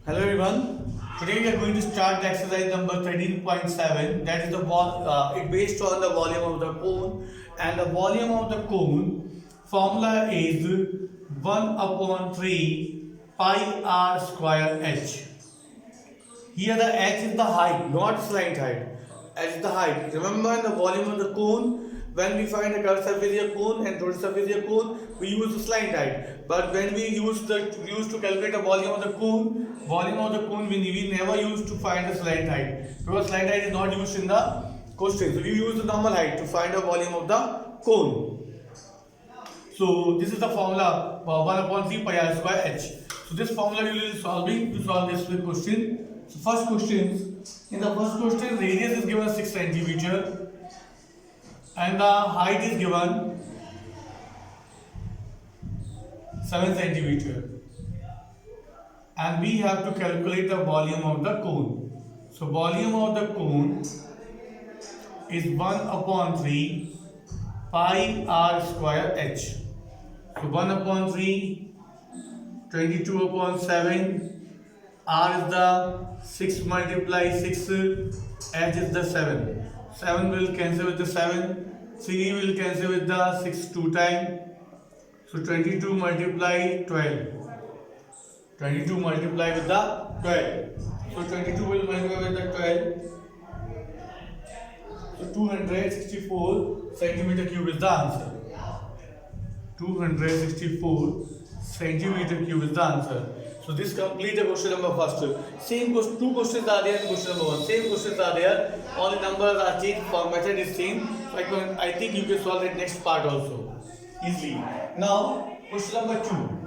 Hello everyone. Today we are going to start the exercise number 13.7. That is the it based on the volume of the cone, and the volume of the cone formula is 1 upon 3 pi r square h. Here the h is the height, not slight height. H is the height. Remember in the volume of the cone, when we find the curved surface area cone and total surface area cone, we use the slight height. But when we use to calculate the volume of the cone, we never use to find the slight height, because slight height is not used in the question. So we use the normal height to find the volume of the cone. So this is the formula 1 upon 3 pi r square h. So this formula we will be solving to solve this question. So first question, in the first question radius is given 6 centimeter and the height is given 7 centimeter, and we have to calculate the volume of the cone. So volume of the cone is 1 upon 3 pi r square h. So 1 upon 3, 22 upon 7, r is the 6 multiply 6, h is the 7. 7 will cancel with the 7, 3 will cancel with the 6 2 times. So 22 multiply 12. 22 multiply with the 12. So 22 will multiply with the 12. So 264 centimeter cube is the answer. 264 centimeter cube is the answer. So this complete the question number first. Same question, two questions are there in question number 1. Same questions are there. Only numbers are changed. For method is same. So I think you can solve it next part also easily. Now question number 2.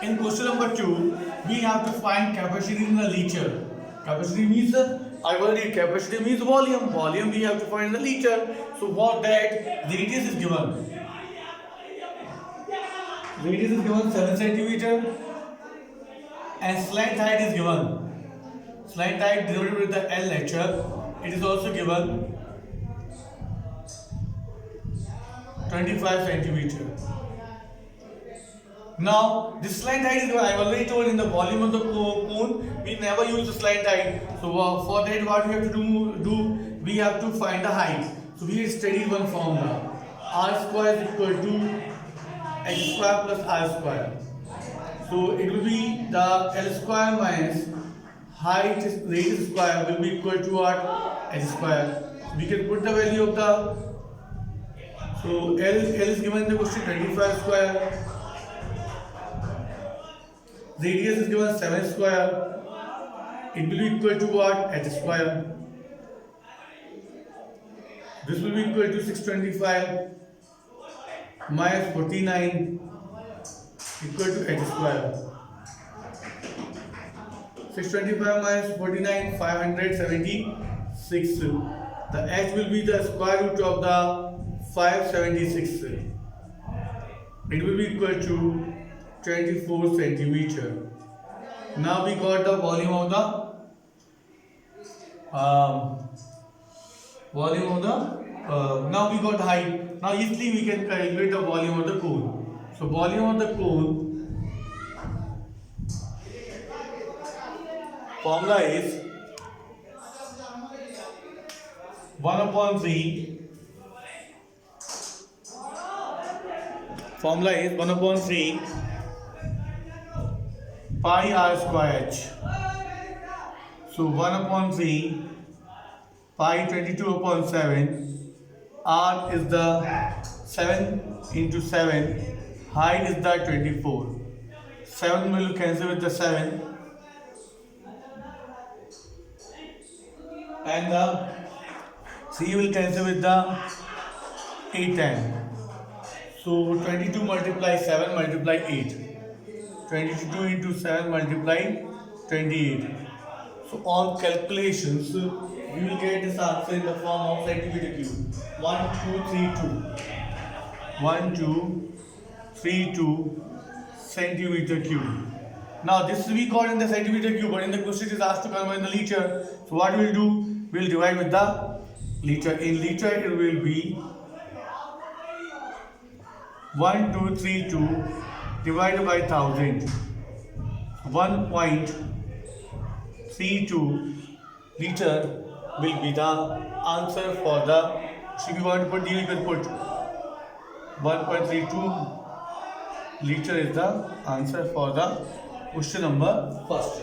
In question number 2, we have to find capacity in the liter. Capacity means I already capacity means volume. Volume we have to find in the liter. So for that, the radius is given. Radius is given 7 centimeter and slight height is given. Slight height denoted with the L letter. It is also given 25 centimeter. Now this slight height is given. I have already told in the volume of the cone we never use the slight height. So for that what we have to do we have to find the height. So we studied one formula. R square is equal to h square plus r square. So it will be the L square minus height radius square will be equal to what? H square. We can put the value of the, so L is given in the question 25 square. Radius is given 7 square. It will be equal to what? H square. This will be equal to 625 minus 49 equal to h square. 625 minus 49, 576. The h will be the square root of the 576. It will be equal to 24 centimeter. Now we got the volume of the now we got height. Now easily we can calculate the volume of the cone. So volume of the cone formula is 1 upon 3. Formula is 1 upon 3 pi r square h. So 1 upon 3 pi 22 upon 7. R is the 7 into 7. Height is the 24. 7 will cancel with the 7. And the 3 will cancel with the 8 10. So 22 multiply 7 multiply 8. 22 into 7 multiply 28. So on calculations, we will get this answer in the form of centimeter cube. 1232. 1232 centimeter cube. Now this we got in the centimeter cube, but in the question it is asked to convert in the liter. So what we will do? We will divide with the liter. In liter it will be 1232 divided by 1000. 1.32 liter will be the answer for the. If you want to put D, you can put 1.32 liter is the answer for the question number first.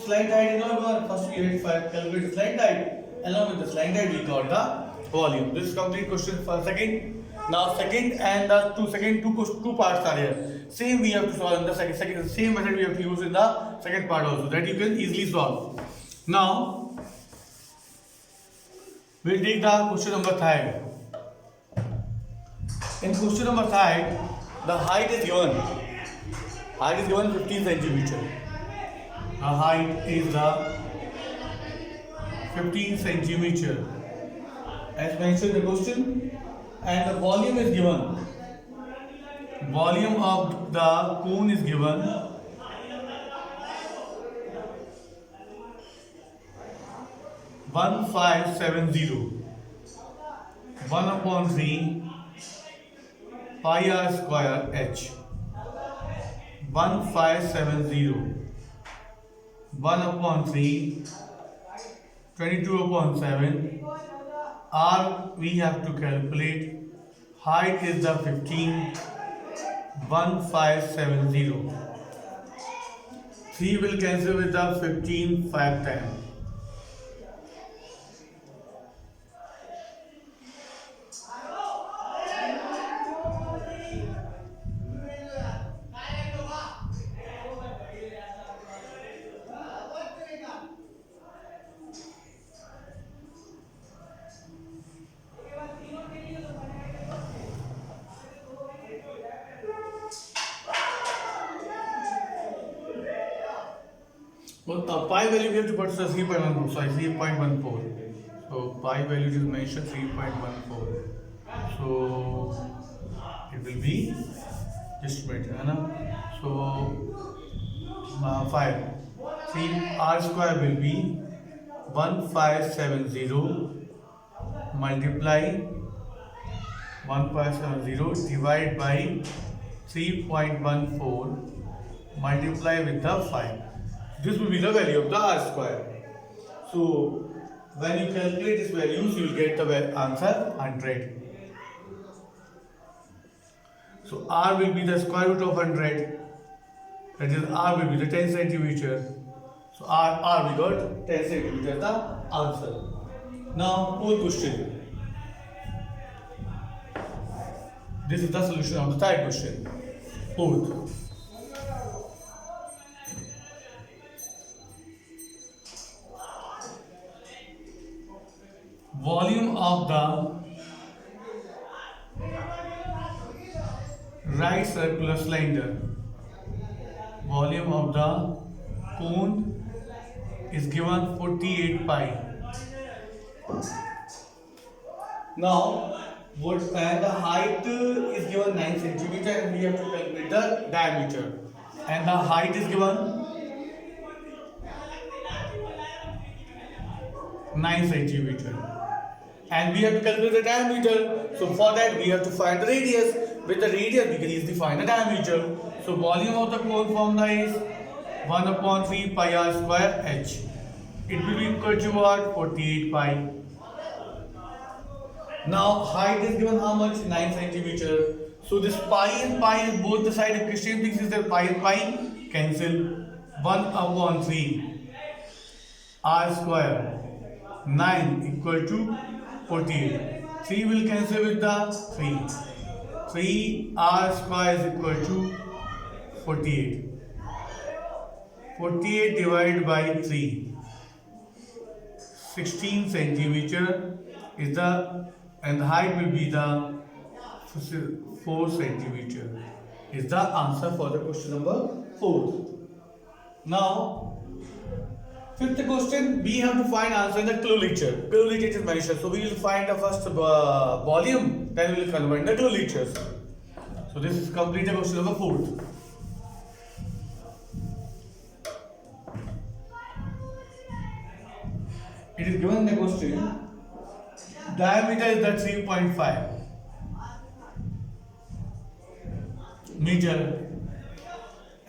Slide diet, you know, first we had calculate the slide diet. Along with the slide diet, we got the volume. This is complete question for second. Now second and the two parts are here. Same we have to solve in the second same method we have to use in the second part also, that you can easily solve. Now we'll take the question number 3. In question number 3, the height is given. Height is given 15 centimeter. The height is the 15 centimeter as mentioned in the question, and the volume is given. Volume of the cone is given 1570 1/3 pi r square h. 1570 1/3 22/7. R we have to calculate. Height is the 15. 1570. 3 will cancel with the 15 5 times. Pi value we have to put 3.14. Sorry, 3.14. So pi value is mentioned 3.14. So it will be just wait, so 5. 3 r square will be 1570 multiply 1570 divided by 3.14 multiply with the 5. This will be the value of the r square. So when you calculate these values, you will get the answer 100. So r will be the square root of 100. That is, r will be the 10 centimeter. So r we got 10 centimeter the answer. Now fourth question. This is the solution of the third question. Fourth. Volume of the right circular cylinder. Volume of the cone is given 48 pi. Now, and the height is given 9 centimeter, and we have to calculate the diameter. And the height is given 9 centimeter. And we have to calculate the diameter. So for that we have to find the radius. With the radius we can easily find the diameter. So volume of the cone formula is 1/3 pi r square h. It will be equal to what? 48 pi. Now height is given how much? 9 centimeter. So this pi and pi is both the side. If Christian thinks is that pi and pi cancel. 1/3 r square 9 equal to 48. 3 will cancel with the 3. 3 r square is equal to 48. 48 divided by 3. 16 centimeter is the, and the height will be the 4 centimeter. Is the answer for the question number 4. Now, fifth question, we have to find answer in the kiloliter. Kiloliter is mentioned. So we will find the first volume, then we will convert the kiloliters. So this is complete the question number 4. It is given in the question, diameter is the 3.5 meter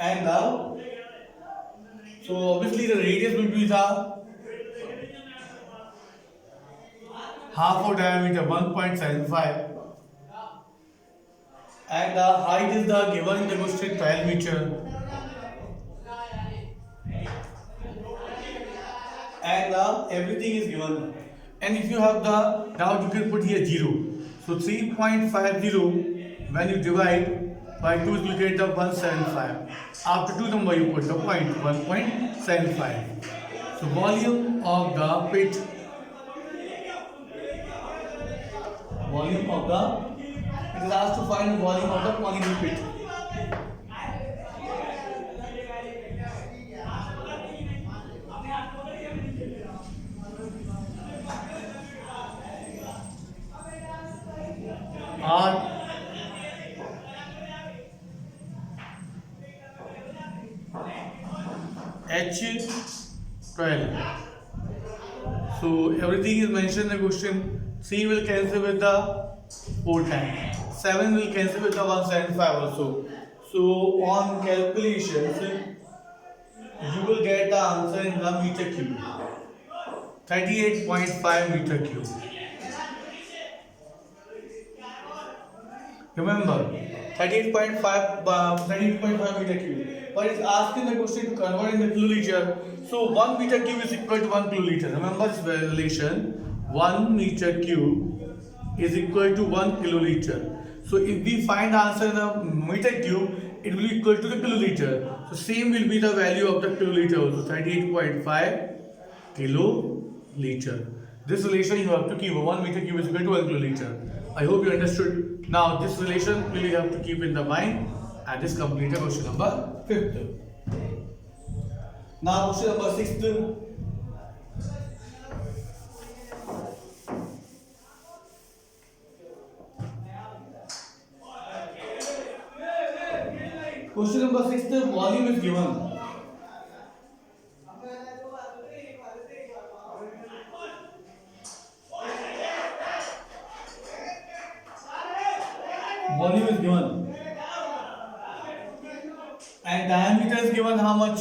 and so obviously the radius will be the half of diameter 1.75, and the height is the given in the question 12 meter, and everything is given. And if you have the doubt, you can put here 0. So 3.50 when you divide by 2, you will get the 175. After 2 number you put the point 1.75. So volume of the pit, it is asked to find the volume of the polymer pit. R H12. So everything is mentioned in the question. 3 will cancel with the 4 times. 7 will cancel with the 175 also. So on calculations, you will get the answer in the meter cube. 38.5 meter cube. Remember, 38.5 meter cube. But it's asking the question to convert in the kiloliter. So 1 meter cube is equal to 1 kiloliter. Remember this relation. 1 meter cube is equal to 1 kiloliter. So if we find the answer in the meter cube, it will be equal to the kiloliter. So same will be the value of the kiloliter also. 38.5 kiloliter. This relation you have to keep. 1 meter cube is equal to 1 kiloliter. I hope you understood. Now this relation will you have to keep in the mind, and this completed question number 5th. Now question number 6th. Question number 6, volume is given. Volume is given. And diameter is given how much?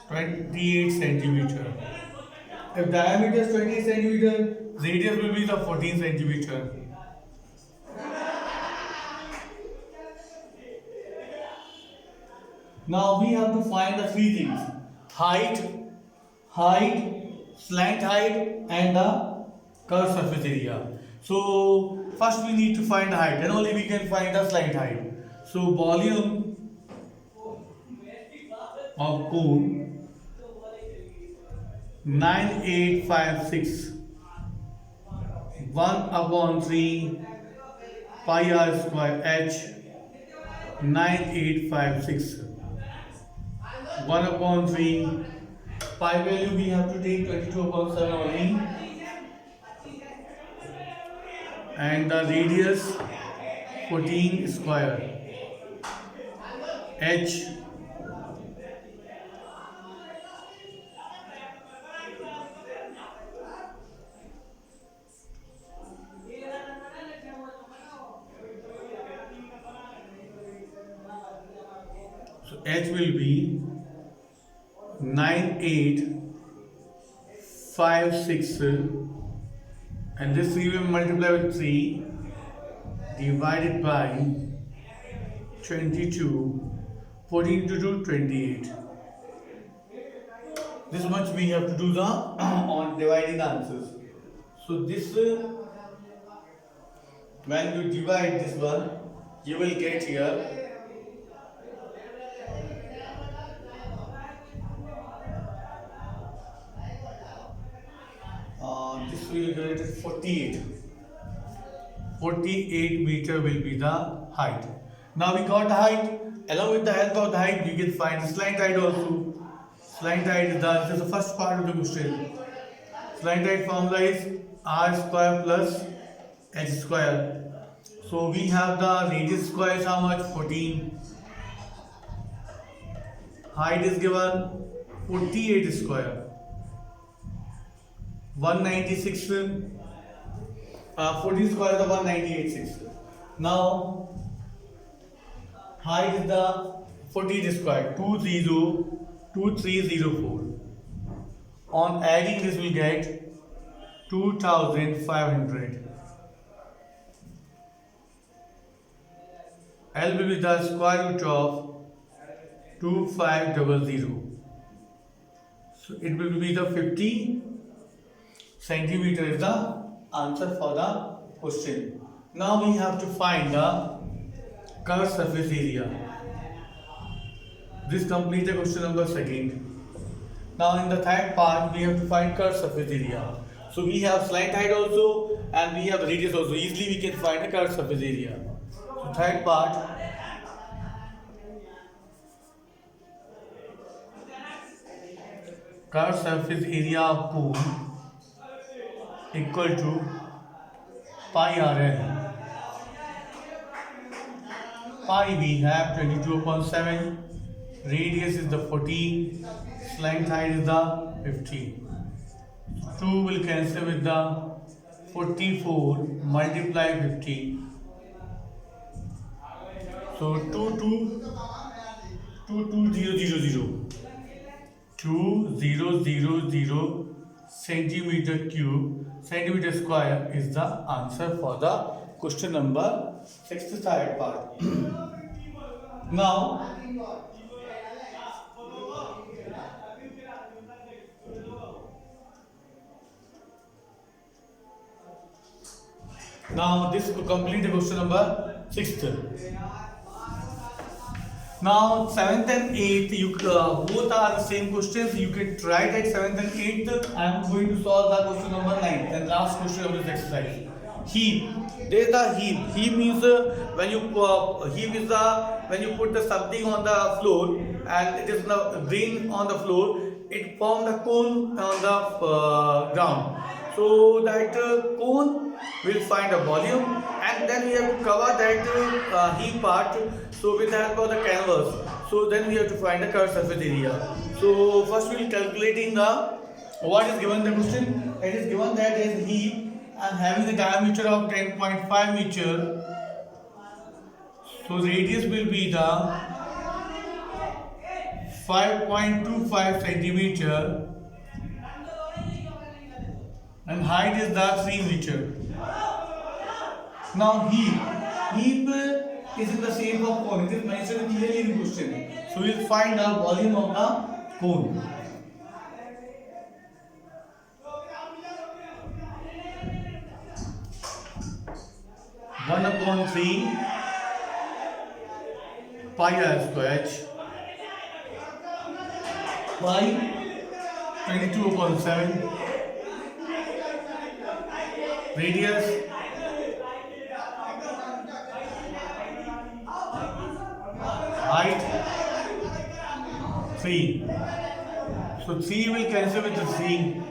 28 centimeter. If diameter is 28 centimeter, radius will be the 14 centimeter. Now we have to find the 3 things: height, slant height, and the curved surface area. So first we need to find the height, then only we can find the slant height. So volume of cone 9856 1/3 pi r square h 9856 1/3 pi value we have to take 22/7 only, and the radius 14 square h so h will be 9856, and this 3 will multiply with 3 divided by 22, 14 to 2, 28. This much we have to do the on dividing the answers. So this when you divide this one, you will get here this will get 48 meter will be the height. Now we got the height. Along with the help of the height, we can find the slant height also. Slant height is this is the first part of the question. Slant height formula is r square plus h square. So we have the radius square is how much? 14. Height is given 48 square. 196 14 square is the 198.6. Now height is the 40 square 2304. On adding this will get 2500. L will be the square root of 2500. So it will be the 50 centimeter is the answer for the question. Now we have to find the curved surface area. This completes the question number second. Now in the third part we have to find curved surface area. So we have slant height also and we have radius also. Easily we can find the curved surface area. So third part. Curved surface area of cone equal to pi RL. Pi we have 22/7. Radius is the 14. Slant height is the 15. 2 will cancel with the 44 multiply 15. So 2000 centimeter square is the answer for the question number 6th third part. Now this will complete the question number 6th. Now 7th and 8th both are the same questions. You can try that 7th and 8th. I am going to solve the question number 9th and last question of this exercise. Heap. There is the heap. Heap means when you put the something on the floor and it is now grain on the floor, it forms a cone on the ground. So that cone will find a volume and then we have to cover that heap part. So with the help of the canvas. So then we have to find the curved surface area. So first we will calculating the what is given the question. It is given that there is heap and having the diameter of 10.5 meter. So radius will be the 5.25 centimeter and height is the 3 meter. Now heap is in the shape of cone. It is mentioned clearly in the question. So we will find the volume of the cone. One upon 3 pi r square by 22/7 radius height 3. So 3 will cancel with the 3.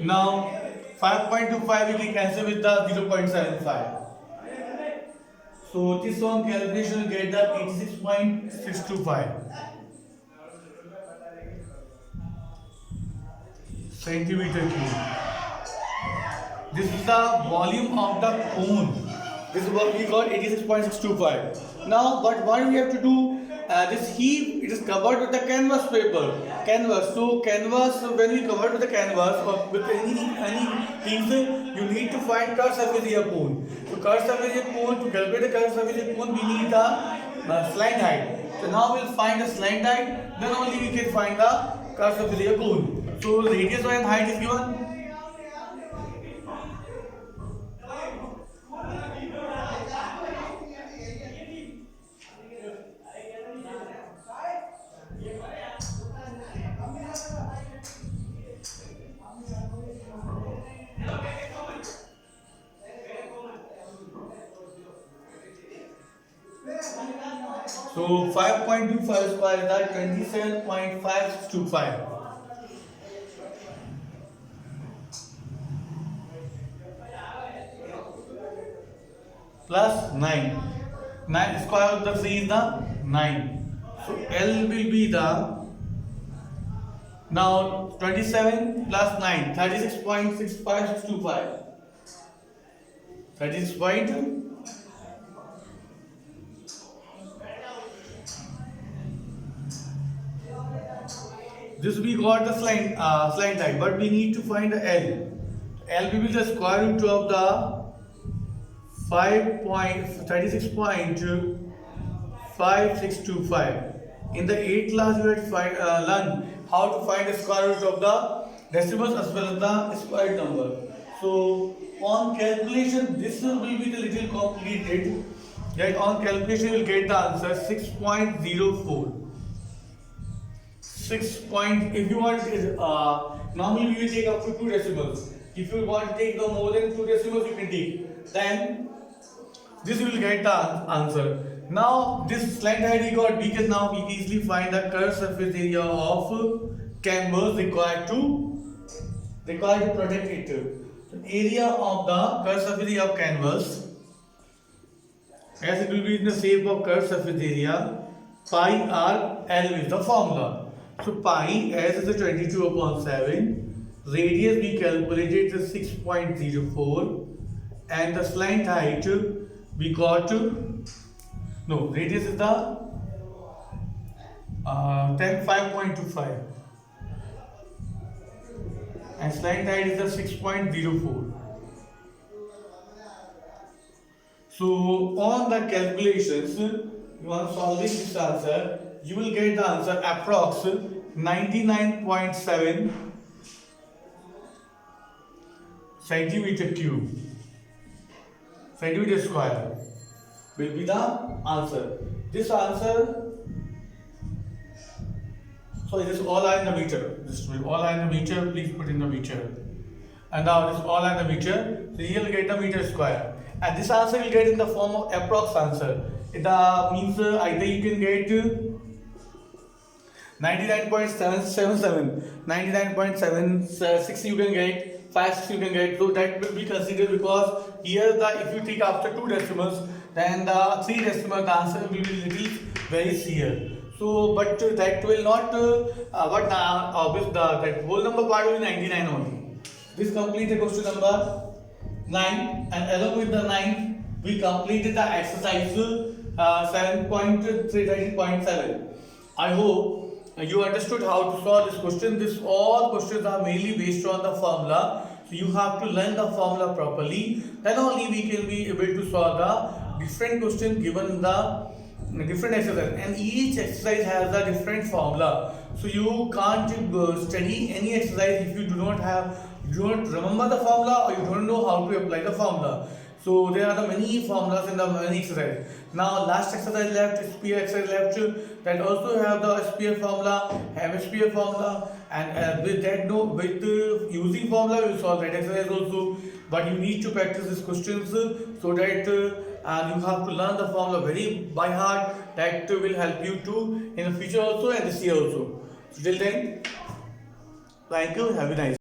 Now 5.25 will be cancelled with the 0.75. So this one calculation will get the 86.625 centimeter cube. This is the volume of the cone. This is what we got 86.625. Now, but what we have to do? This heap it is covered with the canvas paper. So canvas when we cover with the canvas or with any things, you need to find curved surface area cone. So curved surface area cone, to calculate the curved surface area cone, we need the slant height. So now we'll find the slant height. Then only we can find the curved surface area cone. So radius and height is given. So 5.25 square is that 27.525 plus 9. 9 square of the 3 is the 9. So L will be the now 27 plus 9 36.65625 36. this we got the slant height, but we need to find the L. L will be the square root of the 5.36.5625. In the 8th class, we had learned how to find the square root of the decimals as well as the square number. So on calculation, this will be the little complicated. Right? On calculation, you will get the answer 6.04. If you want, normally we will take up to 2 decimals. If you want to take the more than 2 decimals, you can take. Then this will get the answer. Now this slant height we got, we can now easily find the curved surface area of canvas required to protect it. The area of the curved surface area of canvas, as it will be in the shape of curved surface area, pi r L is the formula. So pi, as is the 22/7, radius we calculated the 6.04, and the slant height we got radius is the 5.25, and slant height is the 6.04. So on the calculations, you are solving this answer, you will get the answer approx 99.7 centimeter square will be the answer. This answer, so this all are in the meter. This will all are in the meter. Please put in the meter. And now this all are in the meter. So you will get the meter square. And this answer will get in the form of approx answer. It means either you can get 99.777, 99.76 you can get, 56 you can get. So that will be considered, because here if you take after 2 decimals, then the 3 decimal, the answer will be little very here. So but that will not obviously that whole number part will be 99 only. This completes the question number 9, and along with the 9 we completed the exercise 7.13.7. I hope you understood how to solve this question. All questions are mainly based on the formula. So you have to learn the formula properly. Then only we can be able to solve the different question given the different exercise. And each exercise has a different formula. So you can't study any exercise if you do not remember the formula, or you don't know how to apply the formula. So there are the many formulas in the many exercises. Now last exercise left, sphere exercise left, that also have the sphere formula, hemisphere formula, and with that using formula we will solve that exercise also. But you need to practice these questions so that you have to learn the formula very by heart. That will help you to in the future also and this year also. So till then, thank you. Have a nice day.